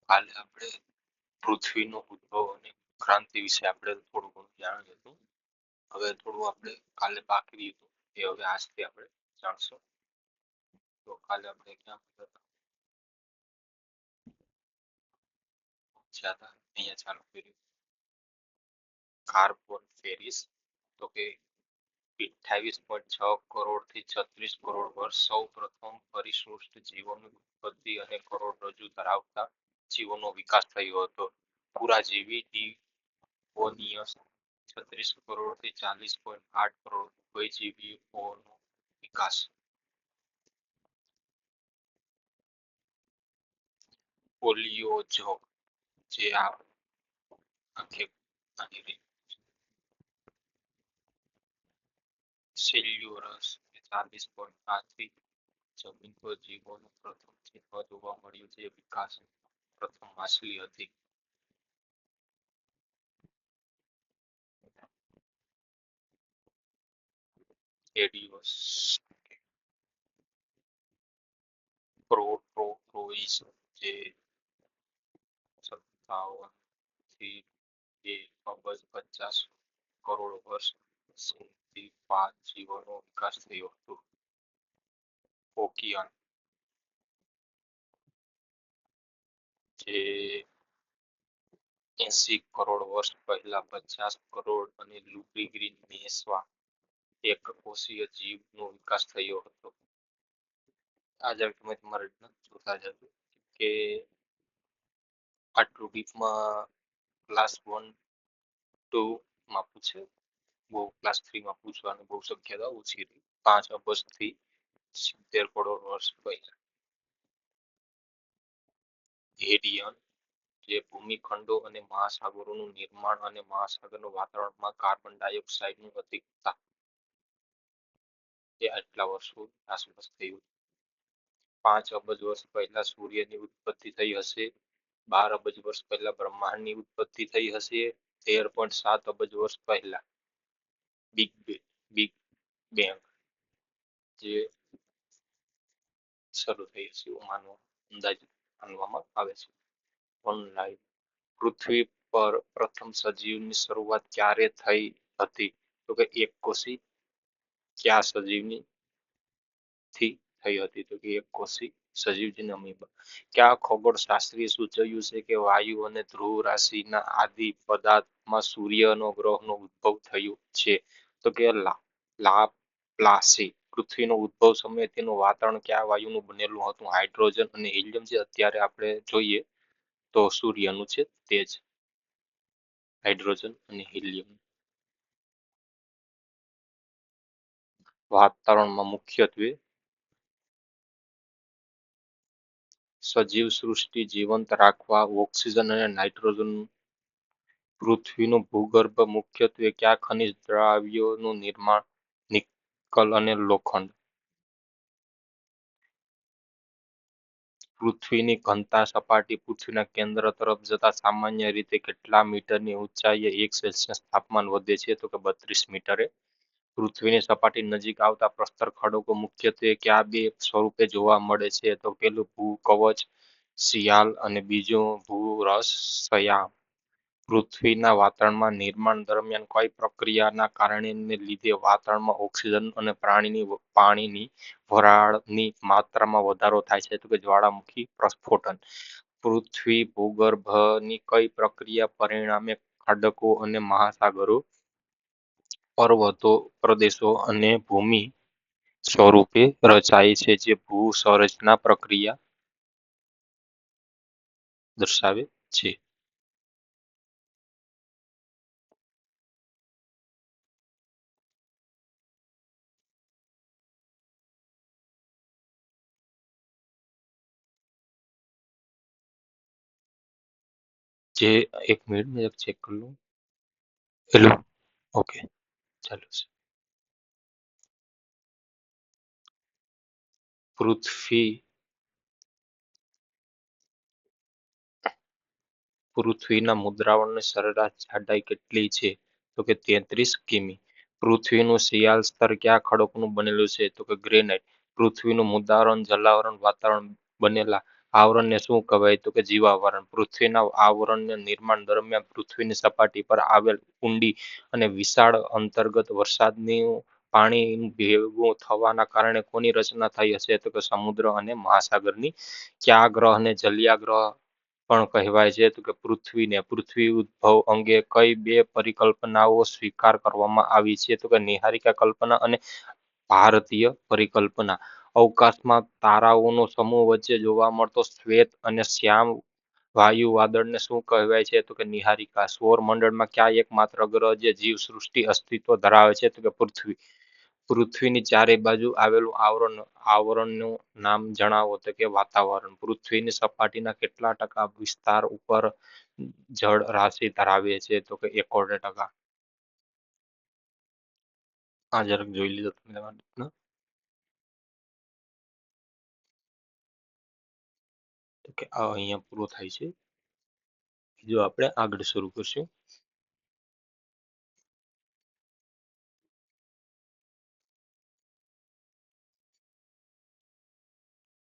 કાલે આપણે પૃથ્વીનો ઉદ્ભવ અને ક્રાંતિ વિશે આપણે થોડું ઘણું જાણ્યું હતું. હવે થોડું આપણે કાલે બાકી રહ્યું હતું એ હવે આજથી આપણે જાણશું. તો કાલે આપણે ક્યાં પહોંચ્યા હતા અહીંયા ચાલુ કર્યું. કાર્બન ફેરિસ તો કે 28.6 કરોડ થી 36 કરોડ વર્ષ સૌ પ્રથમ પરિસૃષ્ટ જીવોની ઉત્પત્તિ અને કરોડરજ્જુ ધરાવતા જીવોનો વિકાસ થયો હતો. પૂરા જીવી ડીઓનિયસ 36 કરોડ થી 40.8 કરોડ ઉભયજીવીઓનો વિકાસ. પોલિયોજોક જે આખે સેલ્યુરસ 40.5 થી જમીન પર જીવોનું પ્રથમ ચિહ્ન જોવા મળ્યું જે વિકાસ પ્રથમ માછલી હતી. એડિયોસ પ્રોટોઝોઈસ જે 57 થી 2 અબજ 50 કરોડ વર્ષ સુધી 5 જીવોનો વિકાસ થયો હતો. ઓકિયાન જે 80 કરોડ વર્ષ પહેલા 50 કરોડ અને લુબ્રીગ્રીન મેસવા એક કોષીય જીવનો વિકાસ થયો હતો. આજે તમે તમારે જોતા જજો કે આટલું ડીપમાં ક્લાસ 1 2 માં પૂછે, બહુ ક્લાસ 3 માં પૂછવાની બહુ શક્યતા ઓછી હતી. 5 અબજ થી 70 કરોડ વર્ષ પહેલા. એડિયન જે ભૂમિખંડો અને મહાસાગરોનું નિર્માણ અને મહાસાગરના વાતાવરણમાં કાર્બન ડાયોક્સાઇડની અધિકતા એ આટલા વર્ષો આસપાસ થયું. 5 અબજ વર્ષ પહેલા સૂર્યની ઉત્પત્તિ થઈ હશે. 12 અબજ વર્ષ પહેલા બ્રહ્માંડની ઉત્પત્તિ થઈ હશે. 13.7 અબજ વર્ષ પહેલા બિગ બેંગ જે શરૂ થઈ હશે એવું માનવામાં આવે છે. ઓનલાઈન પૃથ્વી પર પ્રથમ સજીવની શરૂઆત ક્યારે થઈ હતી? તો કે એક કોષી કયા સજીવની થી થઈ હતી? તો કે એક કોષી સજીવ અમીબા. કયા ખગોળશાસ્ત્રીએ સૂચવ્યું છે કે વાયુ અને ધ્રુવ રાશિના આદિ પદાર્થમાં સૂર્યનો ગ્રહનો ઉદ્ભવ થયો છે? તો કે લાપ્લાસી. પૃથ્વીનો ઉદ્ભવ સમયે તેનું વાતાવરણ કયા વાયુનું બનેલું હતું? હાઇડ્રોજન અને હિલિયમ. જે અત્યારે આપણે જોઈએ તો સૂર્યનું છે તે જ હાઇડ્રોજન અને હિલિયમ. વાતાવરણમાં મુખ્યત્વે સજીવ સૃષ્ટિ જીવંત રાખવા ઓક્સિજન અને નાઇટ્રોજન. પૃથ્વીનું ભૂગર્ભ મુખ્યત્વે કયા ખનિજ દ્રવ્યોનું નિર્માણ? નિકલ અને લોખંડ. પૃથ્વીની ઘનતા સપાટી પૃથ્વીના કેન્દ્ર તરફ જતા સામાન્ય રીતે કેટલા મીટરની ઊંચાઈએ 1 સેલ્સિયસ તાપમાન વધે છે? તો કે 32 મીટરે. પૃથ્વીની સપાટી નજીક આવતા પ્રસ્તર ખડકો મુખ્યત્વે કયા બે સ્વરૂપે જોવા મળે છે? તો પેલું ભૂકવચ શિયાળ અને બીજું ભૂરસયામ. પૃથ્વીના વાતાવરણમાં નિર્માણ દરમિયાન કઈ પ્રક્રિયાના કારણે લીધે વાતાવરણમાં ઓક્સિજન અને પાણીની વરાળની માત્રામાં વધારો થાય છે? તો કે જ્વાળામુખી પ્રસ્ફોટન. પૃથ્વી ભૂગર્ભની કઈ પ્રક્રિયા પરિણામે ખડકો અને મહાસાગરો, પર્વતો, પ્રદેશો અને ભૂમિ સ્વરૂપે રચાય છે? જે ભૂસંરચના પ્રક્રિયા દર્શાવે છે. જે એક મિનિટ મેં ચેક કરી લઉં. હેલો, ઓકે, ચાલુ છે. પૃથ્વીના મુદ્રાવળની સરેરાશ જાડાઈ કેટલી છે? તો કે 33 કિમી. પૃથ્વીનું શિયાળ સ્તર કયા ખડકોનું બનેલું છે? તો કે ગ્રેનાઇટ. પૃથ્વીનું મુદ્રાવરણ જલાવરણ વાતાવરણ બનેલા આવરણને શું કહેવાય? તો કે જીવાવરણ. પૃથ્વીના આવરણના નિર્માણ દરમિયાન પૃથ્વીની સપાટી પર આવેલ ઊંડી અને વિશાળ અંતર્ગત વરસાદની પાણી ભેગું થવાના કારણે કોની રચના થઈ હશે? તો કે સમુદ્ર અને મહાસાગરની. કયા ગ્રહને જલિયા ગ્રહ પણ કહેવાય છે? તો કે પૃથ્વીને. પૃથ્વી ઉદ્ભવ અંગે કઈ બે પરિકલ્પનાઓ સ્વીકાર કરવામાં આવી છે? તો કે નિહારિકા કલ્પના અને ભારતીય પરિકલ્પના. અવકાશમાં તારાઓનો સમૂહ વચ્ચે જોવા મળતો શ્વેત અને શ્યામ વાયુ વાદળને શું કહેવાય છે? તો કે નિહારિકા. સૌરમંડળમાં કયા એકમાત્ર ગ્રહ જે જીવસૃષ્ટિ અસ્તિત્વ ધરાવે છે? તો કે પૃથ્વી. પૃથ્વીની ચારે બાજુ આવેલું આવરણનું નામ જણાવો. તો કે વાતાવરણ. પૃથ્વીની સપાટીના કેટલા ટકા વિસ્તાર ઉપર જળ રાશિ ધરાવે છે? તો કે 71%. આ જરાક જોઈ લીધો તમે તમારી રીતના. તો કે આ અહીંયા પૂરો થાય છે. જો આપણે આગળ શરૂ કરશું.